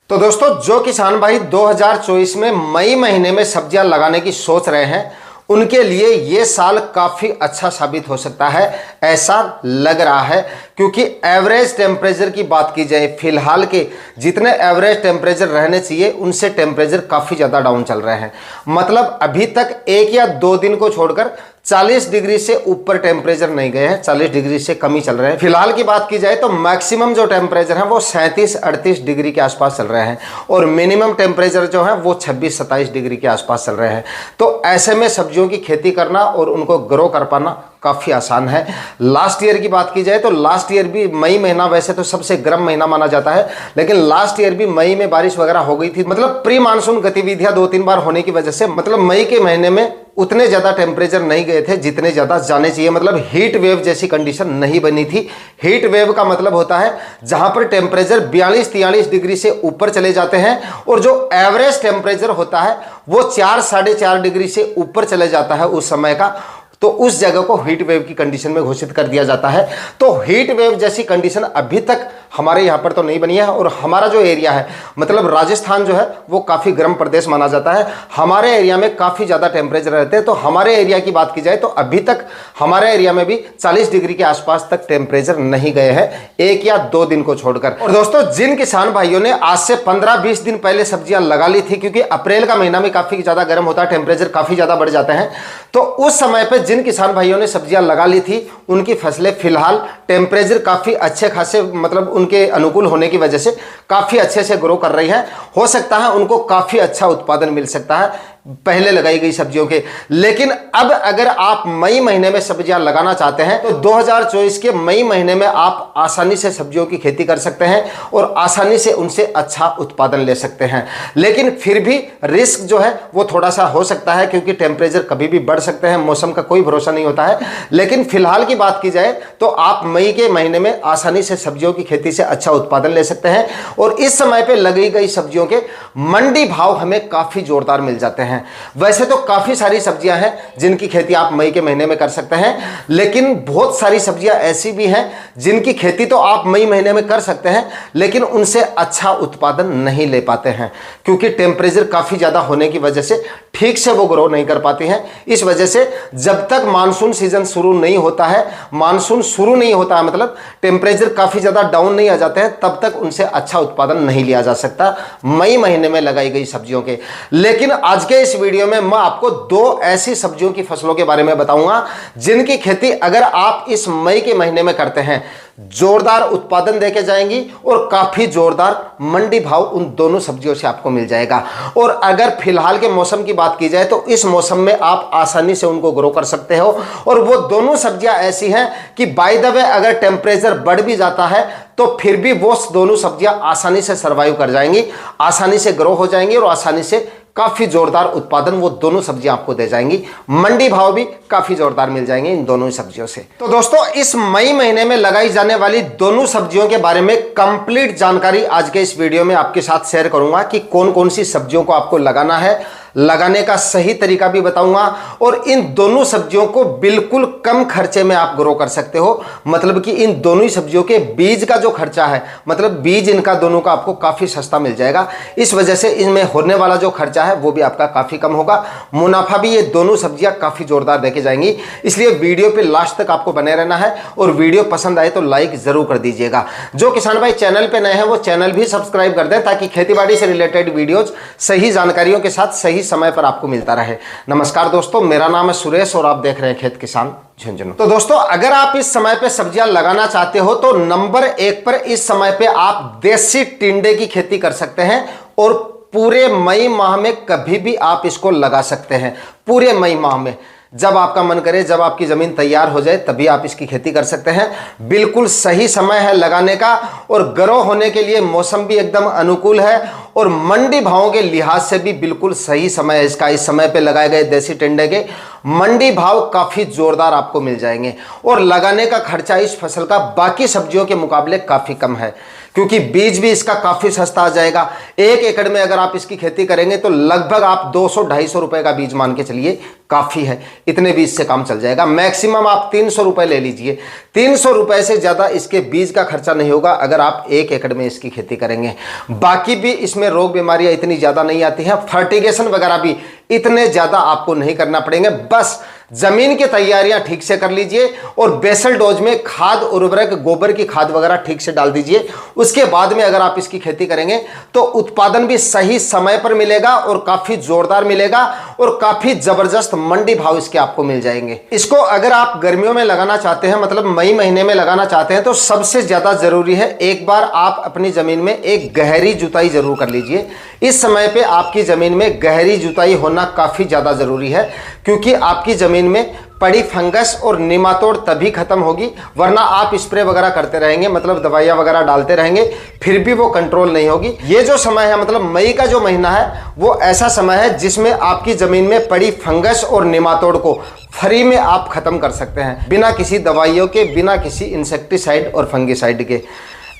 तो दोस्तों, जो किसान भाई 2024 में मई महीने में सब्जियां लगाने की सोच रहे हैं, उनके लिए ये साल काफ़ी अच्छा साबित हो सकता है, ऐसा लग रहा है। क्योंकि एवरेज टेम्परेचर की बात की जाए, फिलहाल के जितने एवरेज टेम्परेचर रहने चाहिए उनसे टेम्परेचर काफ़ी ज़्यादा डाउन चल रहे हैं। मतलब अभी तक 1 या 2 दिन को छोड़कर 40 डिग्री से ऊपर टेम्परेचर नहीं गए हैं, 40 डिग्री से कम ही चल रहे हैं। फिलहाल की बात की जाए तो मैक्सिमम जो टेम्परेचर है वो 37-38 डिग्री के आसपास चल रहे हैं और मिनिमम टेम्परेचर जो है वो 26-27 डिग्री के आसपास चल रहे हैं। तो ऐसे में सब्जियों की खेती करना और उनको ग्रो कर पाना काफ़ी आसान है। लास्ट ईयर की बात की जाए तो लास्ट ईयर भी मई महीना वैसे तो सबसे गर्म महीना माना जाता है, लेकिन लास्ट ईयर भी मई में बारिश वगैरह हो गई थी। मतलब प्री मानसून गतिविधियां 2-3 बार होने की वजह से मतलब मई के महीने में उतने ज़्यादा टेम्परेचर नहीं गए थे जितने ज़्यादा जाने चाहिए। मतलब हीट वेव जैसी कंडीशन नहीं बनी थी। हीट वेव का मतलब होता है जहां पर टेम्परेचर 42-43 डिग्री से ऊपर चले जाते हैं और जो एवरेज टेम्परेचर होता है वो 4-4.5 डिग्री से ऊपर चले जाता है उस समय का, तो उस जगह को हीट वेव की कंडीशन में घोषित कर दिया जाता है। तो हीट वेव जैसी कंडीशन अभी तक हमारे यहाँ पर तो नहीं बनी है। और हमारा जो एरिया है, मतलब राजस्थान जो है वो काफ़ी गर्म प्रदेश माना जाता है। हमारे एरिया में काफ़ी ज़्यादा टेम्परेचर रहते हैं। तो हमारे एरिया की बात की जाए तो अभी तक हमारे एरिया में भी 40 डिग्री के आसपास तक टेम्परेचर नहीं गए हैं, 1 या 2 दिन को छोड़कर। और दोस्तों, जिन किसान भाइयों ने आज से 15-20 दिन पहले सब्जियां लगा ली थी, क्योंकि अप्रैल का महीना में काफ़ी ज़्यादा गर्म होता है, टेम्परेचर काफ़ी ज़्यादा बढ़ जाते हैं, तो उस समय पर जिन किसान भाइयों ने सब्जियां लगा ली थी उनकी फसलें फिलहाल टेम्परेचर काफ़ी अच्छे खासे मतलब उनके अनुकूल होने की वजह से काफ़ी अच्छे से ग्रो कर रही है। हो सकता है उनको काफ़ी अच्छा उत्पादन मिल सकता है पहले लगाई गई सब्जियों के। लेकिन अब अगर आप मई महीने में सब्जियां लगाना चाहते हैं तो 2024 के मई महीने में आप आसानी से सब्जियों की खेती कर सकते हैं और आसानी से उनसे अच्छा उत्पादन ले सकते हैं। लेकिन फिर भी रिस्क जो है वो थोड़ा सा हो सकता है, क्योंकि टेम्परेचर कभी भी बढ़ सकते हैं, मौसम का कोई भरोसा नहीं होता है। लेकिन फिलहाल की बात की जाए तो आप मई के महीने में आसानी से सब्जियों की खेती से अच्छा उत्पादन ले सकते हैं और इस समय पर लगाई गई सब्जियों के मंडी भाव हमें काफ़ी जोरदार मिल जाते हैं। वैसे तो काफी सारी सब्जियां हैं जिनकी खेती आप मई के महीने में कर सकते हैं, लेकिन बहुत सारी सब्जियां ऐसी भी हैं जिनकी खेती तो आप मई महीने में कर सकते हैं लेकिन उनसे अच्छा उत्पादन नहीं ले पाते हैं, क्योंकि टेम्परेचर काफी ज्यादा होने की वजह से ठीक से वो ग्रो नहीं कर पाती हैं। इस वजह से जब तक मानसून सीजन शुरू नहीं होता है, मानसून शुरू नहीं होता है मतलब टेम्परेचर काफी ज्यादा डाउन नहीं आ जाते हैं, तब तक उनसे अच्छा उत्पादन नहीं लिया जा सकता मई महीने में लगाई गई सब्जियों के। लेकिन आज के इस वीडियो में मैं आपको 2 ऐसी सब्जियों की फसलों के बारे में बताऊंगा जिनकी खेती अगर आप इस मई के महीने में करते हैं जोरदार उत्पादन देके जाएंगी और काफी जोरदार मंडी भाव उन दोनों सब्जियों से आपको मिल जाएगा। और अगर फिलहाल के मौसम की बात की जाए तो इस मौसम में आप आसानी से उनको ग्रो कर सकते हो। और वो दोनों सब्जियां ऐसी हैं कि बाय द वे अगर टेम्परेचर बढ़ भी जाता है तो फिर भी वो दोनों सब्जियां आसानी से सर्वाइव कर जाएंगी, आसानी से ग्रो हो जाएंगी और आसानी से काफी जोरदार उत्पादन वो दोनों सब्जियां आपको दे जाएंगी। मंडी भाव भी काफी जोरदार मिल जाएंगे इन दोनों सब्जियों से। तो दोस्तों, इस मई महीने में लगाई जाने वाली दोनों सब्जियों के बारे में कंप्लीट जानकारी आज के इस वीडियो में आपके साथ शेयर करूंगा कि कौन कौन सी सब्जियों को आपको लगाना है, लगाने का सही तरीका भी बताऊंगा और इन दोनों सब्जियों को बिल्कुल कम खर्चे में आप ग्रो कर सकते हो। मतलब कि इन दोनों ही सब्जियों के बीज का जो खर्चा है, मतलब बीज इनका दोनों का आपको काफी सस्ता मिल जाएगा। इस वजह से इनमें होने वाला जो खर्चा है वो भी आपका काफी कम होगा। मुनाफा भी ये दोनों सब्जियां काफी जोरदार देके जाएंगी। इसलिए वीडियो पे लास्ट तक आपको बने रहना है और वीडियो पसंद आए तो लाइक जरूर कर दीजिएगा। जो किसान भाई चैनल पे नए हैं वो चैनल भी सब्सक्राइब कर दें ताकि खेतीबाड़ी से रिलेटेड वीडियोज सही जानकारियों के साथ सही समय पर आपको मिलता रहे। नमस्कार दोस्तों, मेरा नाम है सुरेश और आप देख रहे हैं खेत किसान झुंझुनू। तो दोस्तों, अगर आप इस समय पे सब्जियां लगाना चाहते हो तो नंबर 1 पर इस समय पे आप देसी टिंडे की खेती कर सकते हैं और पूरे मई माह में कभी भी आप इसको लगा सकते हैं। पूरे मई माह में जब आपका मन करे, जब आपकी जमीन तैयार हो जाए तभी आप इसकी खेती कर सकते हैं। बिल्कुल सही समय है लगाने का और ग्रो होने के लिए मौसम भी एकदम अनुकूल है और मंडी भावों के लिहाज से भी बिल्कुल सही समय है इसका। इस समय पे लगाए गए देसी टिंडे के मंडी भाव काफी जोरदार आपको मिल जाएंगे और लगाने का खर्चा इस फसल का बाकी सब्जियों के मुकाबले काफी कम है, क्योंकि बीज भी इसका काफ़ी सस्ता आ जाएगा। 1 एकड़ में अगर आप इसकी खेती करेंगे तो लगभग आप 200-250 रुपए का बीज मान के चलिए, काफ़ी है, इतने बीज से काम चल जाएगा। मैक्सिमम आप 300 रुपए ले लीजिए, 300 रुपए से ज़्यादा इसके बीज का खर्चा नहीं होगा अगर आप 1 एकड़ में इसकी खेती करेंगे। बाकी भी इसमें रोग बीमारियां इतनी ज़्यादा नहीं आती हैं, फर्टिगेशन वगैरह भी इतने ज़्यादा आपको नहीं करना पड़ेंगे। बस जमीन की तैयारियां ठीक से कर लीजिए और बेसल डोज में खाद, उर्वरक, गोबर की खाद वगैरह ठीक से डाल दीजिए। उसके बाद में अगर आप इसकी खेती करेंगे तो उत्पादन भी सही समय पर मिलेगा और काफ़ी जोरदार मिलेगा और काफ़ी ज़बरदस्त मंडी भाव इसके आपको मिल जाएंगे। इसको अगर आप गर्मियों में लगाना चाहते हैं, मतलब मई महीने में लगाना चाहते हैं, तो सबसे ज़्यादा ज़रूरी है एक बार आप अपनी ज़मीन में एक गहरी जुताई ज़रूर कर लीजिए। इस समय पे आपकी ज़मीन में गहरी जुताई होना काफ़ी ज़्यादा ज़रूरी है, क्योंकि आपकी ज़मीन में पड़ी फंगस और निमातोड़ तभी खत्म होगी, वरना आप स्प्रे वगैरह करते रहेंगे, मतलब दवाइयाँ वगैरह डालते रहेंगे, फिर भी वो कंट्रोल नहीं होगी। ये जो समय है, मतलब मई का जो महीना है, वो ऐसा समय है जिसमें आपकी ज़मीन में पड़ी फंगस और निमातोड़ को फ्री में आप खत्म कर सकते हैं, बिना किसी दवाइयों के, बिना किसी इंसेक्टिसाइड और फंगिसाइड के।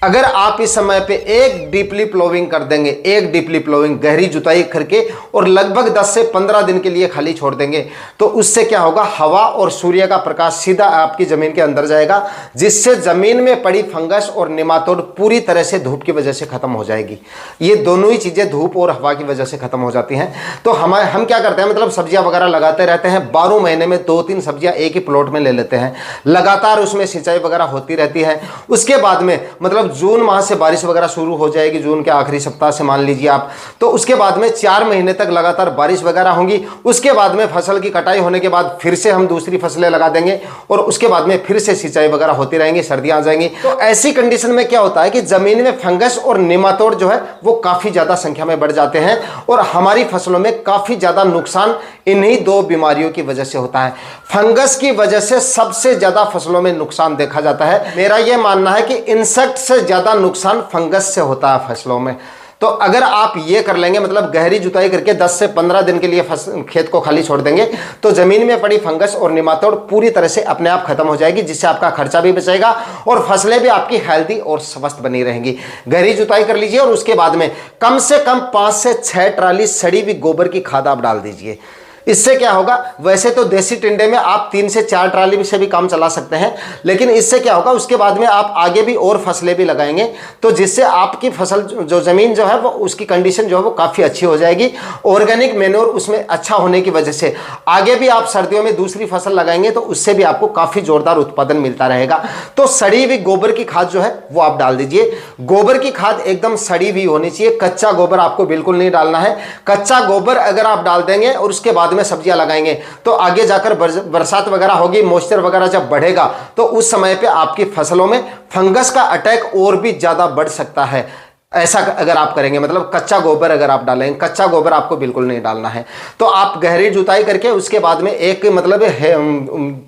अगर आप इस समय पे एक डीपली प्लोविंग कर देंगे, एक डीपली प्लोविंग गहरी जुताई करके और लगभग 10 से 15 दिन के लिए खाली छोड़ देंगे, तो उससे क्या होगा, हवा और सूर्य का प्रकाश सीधा आपकी ज़मीन के अंदर जाएगा, जिससे ज़मीन में पड़ी फंगस और निमातोड़ पूरी तरह से धूप की वजह से ख़त्म हो जाएगी। ये दोनों ही चीज़ें धूप और हवा की वजह से ख़त्म हो जाती हैं। तो हम क्या करते हैं, मतलब सब्जियाँ वगैरह लगाते रहते हैं, 12 महीने में 2-3 सब्जियाँ एक ही प्लॉट में ले लेते हैं, लगातार उसमें सिंचाई वगैरह होती रहती है। उसके बाद में मतलब जून माह से बारिश वगैरह शुरू हो जाएगी, जून के आखिरी सप्ताह से मान लीजिए आप, तो उसके बाद में 4 महीने तक लगातार बारिश वगैरह होंगी। उसके बाद में फसल की कटाई होने के बाद फिर से हम दूसरी फसलें लगा देंगे और उसके बाद में फिर से सिंचाई वगैरह होती रहेंगी, सर्दियां आ जाएंगी। तो ऐसी कंडीशन में क्या होता है कि जमीन में फंगस और निमातोड़ जो है वो काफी ज्यादा संख्या में बढ़ जाते हैं और हमारी फसलों में काफी ज्यादा नुकसान इन्हीं 2 बीमारियों की वजह से होता है। फंगस की वजह से सबसे ज्यादा फसलों में नुकसान देखा जाता है। मेरा यह मानना है कि इंसेक्ट से ज्यादा नुकसान फंगस से होता है फसलों में। तो अगर आप ये कर लेंगे, मतलब गहरी जुताई करके 10 से 15 दिन के लिए खेत को खाली छोड़ देंगे, तो जमीन में पड़ी फंगस और निमातोड़ पूरी तरह से अपने आप खत्म हो जाएगी, जिससे आपका खर्चा भी बचेगा और फसलें भी आपकी हेल्दी और स्वस्थ बनी रहेंगी। गहरी जुताई कर लीजिए और उसके बाद में कम से कम 5 से 6 ट्राली सड़ी हुई गोबर की खाद आप डाल दीजिए। इससे क्या होगा, वैसे तो देसी टिंडे में आप 3 से 4 ट्राली से भी काम चला सकते हैं, लेकिन इससे क्या होगा, उसके बाद में आप आगे भी और फसलें भी लगाएंगे, तो जिससे आपकी फसल जो ज़मीन जो है वो उसकी कंडीशन जो है वो काफ़ी अच्छी हो जाएगी। ऑर्गेनिक मैन्योर उसमें अच्छा होने की वजह से आगे भी आप सर्दियों में दूसरी फसल लगाएंगे तो उससे भी आपको काफ़ी जोरदार उत्पादन मिलता रहेगा। तो सड़ी हुई गोबर की खाद जो है वो आप डाल दीजिए। गोबर की खाद एकदम सड़ी हुई होनी चाहिए, कच्चा गोबर आपको बिल्कुल नहीं डालना है। कच्चा गोबर अगर आप डाल देंगे और उसके बाद में सब्जियां लगाएंगे तो आगे जाकर बरसात वगैरह होगी, मॉइस्चर वगैरह जब बढ़ेगा तो उस समय पे आपकी फसलों में फंगस का अटैक और भी ज्यादा बढ़ सकता है। ऐसा अगर आप करेंगे, मतलब कच्चा गोबर अगर आप डालेंगे, कच्चा गोबर आपको बिल्कुल नहीं डालना है। तो आप गहरी जुताई करके उसके बाद में एक मतलब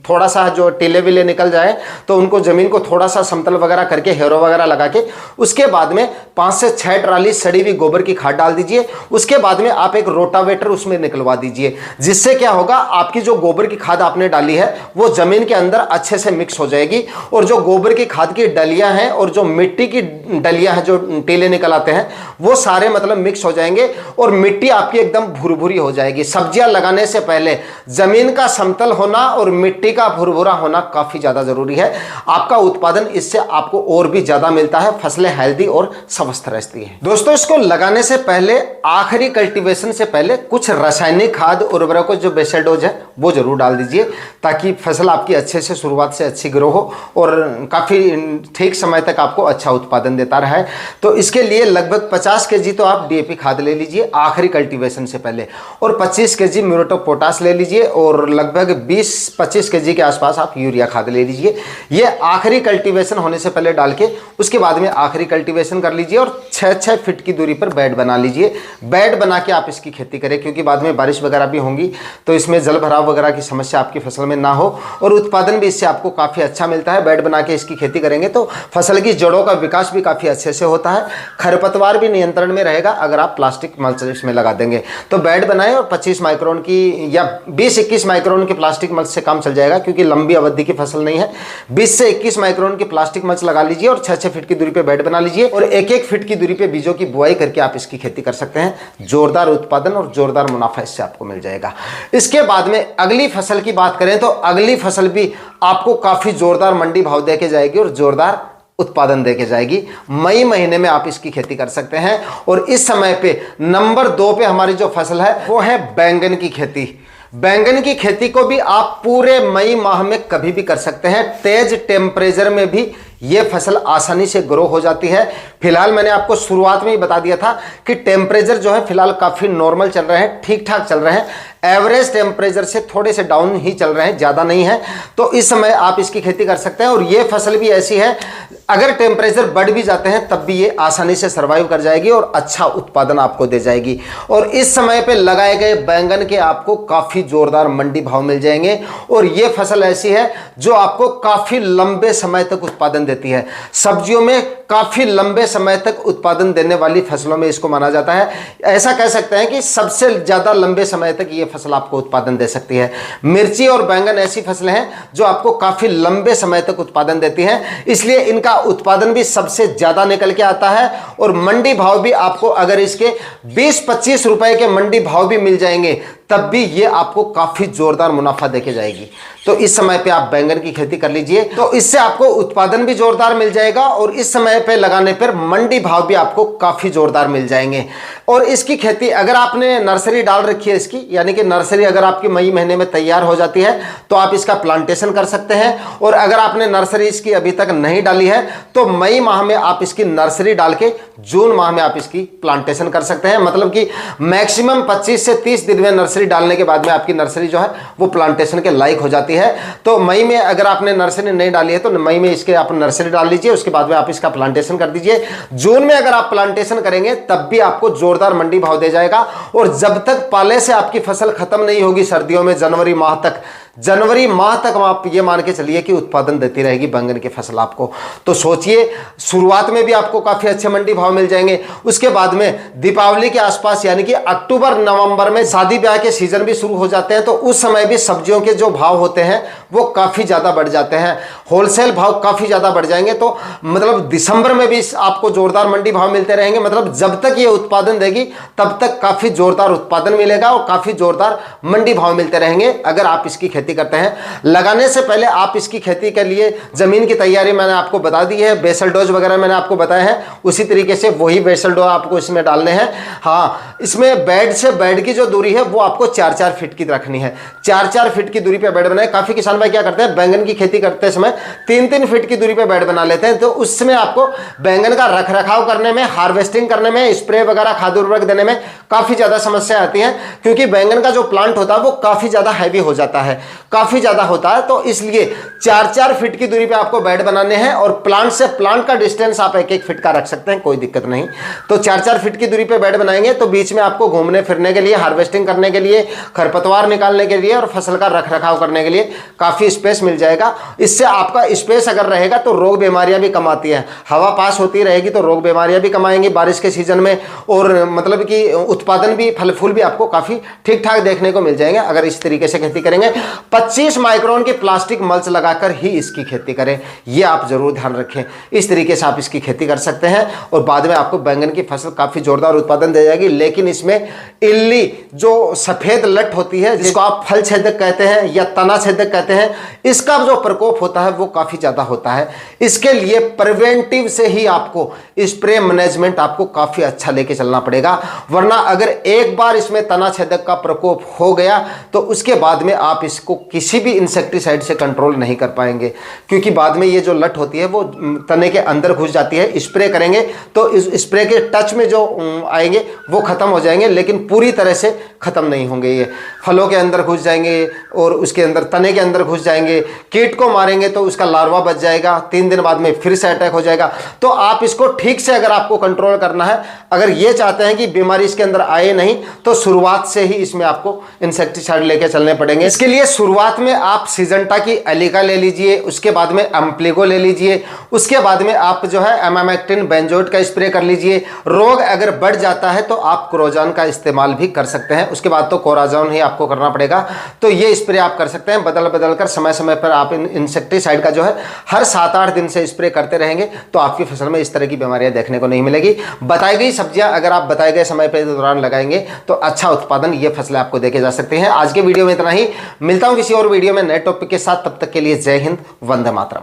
थोड़ा सा जो टीले विले निकल जाए तो उनको जमीन को थोड़ा सा समतल वगैरह करके हेरो वगैरह लगा के उसके बाद में 5 से 6 ट्राली सड़ी हुई गोबर की खाद डाल दीजिए। उसके बाद में आप एक रोटावेटर उसमें निकलवा दीजिए, जिससे क्या होगा, आपकी जो गोबर की खाद आपने डाली है वो जमीन के अंदर अच्छे से मिक्स हो जाएगी और जो गोबर की खाद की डलियां हैं और जो मिट्टी की डलियां हैं जो टीले निकल आते हैं वो सारे मतलब मिक्स हो जाएंगे और मिट्टी आपकी एकदम भुरभुरी हो जाएगी। सब्जियां लगाने से पहले जमीन का समतल होना और मिट्टी का भुरभुरा होना काफी ज्यादा जरूरी है। आपका उत्पादन इससे आपको और भी ज्यादा मिलता है, फसलें हेल्दी और स्वस्थ रहती हैं। दोस्तों, इसको लगाने से पहले, आखिरी कल्टीवेशन से पहले कुछ रासायनिक खाद उर्वरकों जो बेसल डोज है वो जरूर डाल दीजिए, ताकि फसल आपकी अच्छे से शुरुआत से अच्छी ग्रो हो और काफी ठीक समय तक आपको अच्छा उत्पादन देता रहे। तो इसके लिए लगभग 50 केजी तो आप डीएपी खाद ले लीजिए आखिरी कल्टीवेशन से पहले, और 25 केजी म्यूरेट ऑफ पोटाश ले लीजिए और लगभग 20-25 केजी के आसपास आप यूरिया खाद ले लीजिए। ये आखिरी कल्टीवेशन होने से पहले डाल के उसके बाद में आखिरी कल्टीवेशन कर लीजिए और 6-6 फीट की दूरी पर बेड बना लीजिए। बेड बना के आप इसकी खेती करें, क्योंकि बाद में बारिश वगैरह भी होंगी तो इसमें जल भराव वगैरह की समस्या आपकी फसल में ना हो और उत्पादन भी इससे आपको काफ़ी अच्छा मिलता है। बेड बना के इसकी खेती करेंगे तो फसल की जड़ों का विकास भी काफ़ी अच्छे से होता है, खरपतवार भी नियंत्रण में रहेगा अगर आप प्लास्टिक मल्च इसमें लगा देंगे। तो बेड बनाएं और 25 माइक्रोन की या 20-21 माइक्रोन की प्लास्टिक मल्च से काम चल जाएगा, क्योंकि लंबी अवधि की फसल नहीं है। 20 से 21 माइक्रोन की प्लास्टिक मल्च लगा लीजिए और 6-6 फीट की दूरी पे बेड बना लीजिए और 1-1 फीट की दूरी पे बीजों की बुआई करके आप इसकी खेती कर सकते हैं। जोरदार उत्पादन और जोरदार मुनाफा इससे आपको मिल जाएगा। इसके बाद में अगली फसल की बात करें तो अगली फसल भी आपको काफी जोरदार मंडी भाव देके जाएगी और जोरदार उत्पादन देके जाएगी। मई महीने में आप इसकी खेती कर सकते हैं और इस समय पे नंबर 2 पे हमारी जो फसल है वो है बैंगन की खेती। बैंगन की खेती को भी आप पूरे मई माह में कभी भी कर सकते हैं। तेज टेम्परेचर में भी ये फसल आसानी से ग्रो हो जाती है। फिलहाल मैंने आपको शुरुआत में ही बता दिया था कि टेम्परेचर जो है फिलहाल काफ़ी नॉर्मल चल रहे हैं, ठीक ठाक चल रहे हैं, एवरेज टेम्परेचर से थोड़े से डाउन ही चल रहे हैं, ज़्यादा नहीं है। तो इस समय आप इसकी खेती कर सकते हैं और ये फसल भी ऐसी है अगर टेम्परेचर बढ़ भी जाते हैं तब भी ये आसानी से सर्वाइव कर जाएगी और अच्छा उत्पादन आपको दे जाएगी। और इस समय पे लगाए गए बैंगन के आपको काफ़ी जोरदार मंडी भाव मिल जाएंगे और ये फसल ऐसी है जो आपको काफ़ी लंबे समय तक उत्पादन देती है। सब्जियों में काफ़ी लंबे समय तक उत्पादन देने वाली फसलों में इसको माना जाता है। ऐसा कह सकते हैं कि सबसे ज़्यादा लंबे समय तक ये फसल आपको उत्पादन दे सकती है। मिर्ची और बैंगन ऐसी फसलें हैं जो आपको काफ़ी लंबे समय तक उत्पादन देती हैं, इसलिए इनका उत्पादन भी सबसे ज़्यादा निकल के आता है और मंडी भाव भी आपको अगर इसके 20-25 रुपए के मंडी भाव भी मिल जाएंगे तब भी ये आपको काफ़ी जोरदार मुनाफा देके जाएगी। तो इस समय पे आप बैंगन की खेती कर लीजिए, तो इससे आपको उत्पादन भी जोरदार मिल जाएगा और इस समय पे लगाने पर मंडी भाव भी आपको काफ़ी जोरदार मिल जाएंगे। और इसकी खेती अगर आपने नर्सरी डाल रखी है इसकी, यानी कि नर्सरी अगर आपकी मई महीने में तैयार हो जाती है तो आप इसका प्लांटेशन कर सकते हैं। और अगर आपने नर्सरी इसकी अभी तक नहीं डाली है तो मई माह में आप इसकी नर्सरी डाल के जून माह में आप इसकी प्लांटेशन कर सकते हैं। मतलब कि मैक्सिमम 25 से 30 दिन में नर्सरी डालने के बाद में आपकी नर्सरी जो है वो प्लांटेशन के लायक हो जाती है। तो मई में अगर आपने नर्सरी नहीं डाली है तो मई में इसके आप नर्सरी डाल लीजिए, उसके बाद में आप इसका प्लांटेशन कर दीजिए। जून में अगर आप प्लांटेशन करेंगे तब भी आपको जोरदार मंडी भाव दे जाएगा। और जब तक पाले से आपकी फसल खत्म नहीं होगी सर्दियों में जनवरी माह तक आप ये मान के चलिए कि उत्पादन देती रहेगी बैंगन की फसल आपको। तो सोचिए, शुरुआत में भी आपको काफी अच्छे मंडी भाव मिल जाएंगे। उसके बाद में दीपावली के आसपास यानी कि अक्टूबर नवंबर में शादी ब्याह के सीजन भी शुरू हो जाते हैं, तो उस समय भी सब्जियों के जो भाव होते हैं वो काफी ज्यादा बढ़ जाते हैं, होलसेल भाव काफी ज्यादा बढ़ जाएंगे। तो मतलब दिसंबर में भी आपको जोरदार मंडी भाव मिलते रहेंगे। मतलब जब तक ये उत्पादन देगी तब तक काफी जोरदार उत्पादन मिलेगा और काफी जोरदार मंडी भाव मिलते रहेंगे अगर आप इसकी खेती करते हैं। लगाने से पहले आप इसकी खेती के लिए जमीन की तैयारी मैंने आपको बता दी है, बेसल डोज वगैरह मैंने आपको बताया है, उसी तरीके से वही बेसल डोज आपको इसमें डालने हैं। हाँ, इसमें बेड से बेड की जो दूरी है वो आपको 4-4 फीट की रखनी है। 4-4 फीट की दूरी पे बेड बनाए। काफी किसान भाई क्या करते हैं, बैंगन की खेती करते समय 3-3 फीट की दूरी पे बेड बना लेते हैं, तो उसमें आपको बैंगन का रख रखाव करने में, हार्वेस्टिंग करने में, स्प्रे वगैरह खाद उर्वरक देने में काफी ज्यादा समस्या आती है, क्योंकि बैंगन का जो प्लांट होता है वो काफी ज्यादा हैवी हो जाता है, काफी ज्यादा होता है। तो इसलिए 4-4 फीट की दूरी पे आपको बेड बनाने हैं और प्लांट से प्लांट का डिस्टेंस आप 1-1 फीट का रख सकते हैं, कोई दिक्कत नहीं। तो 4-4 फीट की दूरी पे बेड बनाएंगे तो बीच में आपको घूमने फिरने के लिए, हार्वेस्टिंग करने के लिए, खरपतवार निकालने के लिए और फसल का रख रखाव करने के लिए काफी स्पेस मिल जाएगा। इससे आपका स्पेस अगर रहेगा तो रोग बीमारियां भी कम आती है, हवा पास होती रहेगी तो रोग बीमारियां भी कम आएंगी बारिश के सीजन में, और मतलब कि उत्पादन भी, फल फूल भी आपको काफी ठीक ठाक देखने को मिल जाएंगे अगर इस तरीके से खेती करेंगे। 25 माइक्रोन की प्लास्टिक मल्च लगाकर ही इसकी खेती करें, यह आप जरूर ध्यान रखें। इस तरीके से आप इसकी खेती कर सकते हैं और बाद में आपको बैंगन की फसल काफी जोरदार उत्पादन दे जाएगी। लेकिन इसमें इल्ली जो सफेद लट होती है, जिसको आप फल छेदक कहते हैं या तना छेदक कहते हैं, इसका जो प्रकोप होता है वो काफी ज्यादा होता है। इसके लिए प्रिवेंटिव से ही आपको स्प्रे मैनेजमेंट आपको काफी अच्छा लेके चलना पड़ेगा, वरना अगर एक बार इसमें तना छेदक का प्रकोप हो गया तो उसके बाद में आप इसको किसी भी इंसेक्टिसाइड से कंट्रोल नहीं कर पाएंगे, क्योंकि बाद में ये जो लट होती है वो तने के अंदर घुस जाती है। स्प्रे करेंगे तो इस स्प्रे के टच में जो आएंगे वो खत्म हो जाएंगे, लेकिन पूरी तरह से खत्म नहीं होंगे। ये फलों के अंदर घुस जाएंगे और उसके अंदर तने के अंदर घुस जाएंगे, कीट को मारेंगे तो उसका लार्वा बच जाएगा, 3 दिन बाद में फिर से अटैक हो जाएगा। तो आप इसको ठीक ठीक से अगर आपको कंट्रोल करना है, अगर ये चाहते हैं कि बीमारी इसके अंदर आए नहीं, तो शुरुआत से ही इसमें आपको इंसेक्टिसाइड लेके चलने पड़ेंगे। इसके लिए शुरुआत में आप सिजेंटा की एलिका ले लीजिए, उसके बाद में एम्प्लीगो ले लीजिए, उसके बाद में आप जो है एमामेक्टिन बेंजोएट का स्प्रे कर लीजिए। रोग अगर बढ़ जाता है तो आप क्रोजान का इस्तेमाल भी कर सकते हैं, उसके बाद तो कोराजोन ही आपको करना पड़ेगा। तो ये स्प्रे आप कर सकते हैं, बदल बदल कर समय समय पर आप इंसेक्टिसाइड का जो है हर 7-8 दिन से स्प्रे करते रहेंगे तो आपकी फसल में इस तरह की बीमारियां देखने को नहीं मिलेगी। बताई गई सब्जियां अगर आप बताए गए समय के दौरान लगाएंगे तो अच्छा उत्पादन ये फसलें आपको देखे जा सकते हैं। आज के वीडियो में इतना ही, मिलता हूं किसी और वीडियो में नए टॉपिक के साथ, तब तक के लिए जय हिंद, वंदे मातरम।